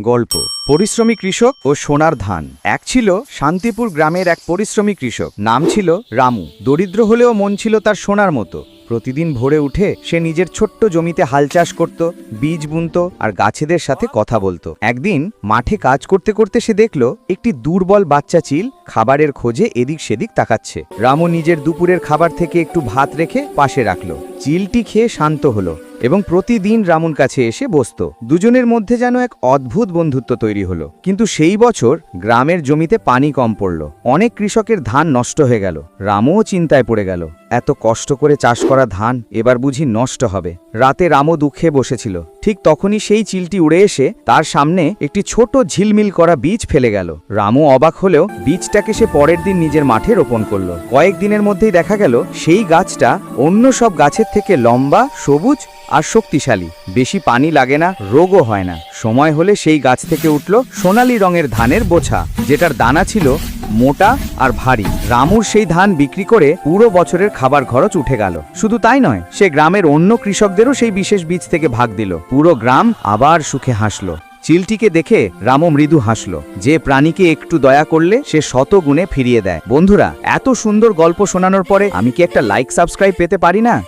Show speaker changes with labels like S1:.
S1: গল্প পরিশ্রমী কৃষক ও সোনার ধান। এক ছিল শান্তিপুর গ্রামের এক পরিশ্রমী কৃষক, নাম ছিল রামু। দরিদ্র হলেও মন ছিল তার সোনার মতো। প্রতিদিন ভোরে উঠে সে নিজের ছোট্ট জমিতে হাল চাষ করত, বীজ বুনত আর গাছেদের সাথে কথা বলতো। একদিন মাঠে কাজ করতে করতে সে দেখল একটি দুর্বল বাচ্চা চিল খাবারের খোঁজে এদিক সেদিক তাকাচ্ছে। রামু নিজের দুপুরের খাবার থেকে একটু ভাত রেখে পাশে রাখল। চিলটি খেয়ে শান্ত হলো এবং প্রতিদিন রামুর কাছে এসে বসত। দুজনের মধ্যে যেন এক অদ্ভুত বন্ধুত্ব তৈরি হলো। কিন্তু সেই বছর গ্রামের জমিতে পানি কম পড়ল, অনেক কৃষকের ধান নষ্ট হয়ে গেল। রামুও চিন্তায় পড়ে গেল, এত কষ্ট করে চাষ করা ধান এবার বুঝি নষ্ট হবে। রাতে রামু দুঃখে বসেছিল, ঠিক তখনই সেই চিলটি উড়ে এসে তার সামনে একটি ছোট ঝিলমিল করা বীজ ফেলে গেল। রামু অবাক হলেও বীজটাকে সে পরের দিন নিজের মাঠে রোপণ করল। কয়েকদিনের মধ্যেই দেখা গেল সেই গাছটা অন্য সব গাছের থেকে লম্বা, সবুজ আর শক্তিশালী। বেশি পানি লাগে না, রোগও হয় না। সময় হলে সেই গাছ থেকে উঠল সোনালী রঙের ধানের বোঝা, যেটার দানা ছিল মোটা আর ভারী। রামুর সেই ধান বিক্রি করে পুরো বছরের খাবার খরচ উঠে গেল। শুধু তাই নয়, সে গ্রামের অন্য কৃষকদেরও সেই বিশেষ বীজ থেকে ভাগ দিল। পুরো গ্রাম আবার সুখে হাসল। চিলটিকে দেখে রামু মৃদু হাসল। যে প্রাণীকে একটু দয়া করলে সে শত গুণে ফিরিয়ে দেয়। বন্ধুরা, এত সুন্দর গল্প শোনানোর পরে আমি কি একটা লাইক সাবস্ক্রাইব পেতে পারি না?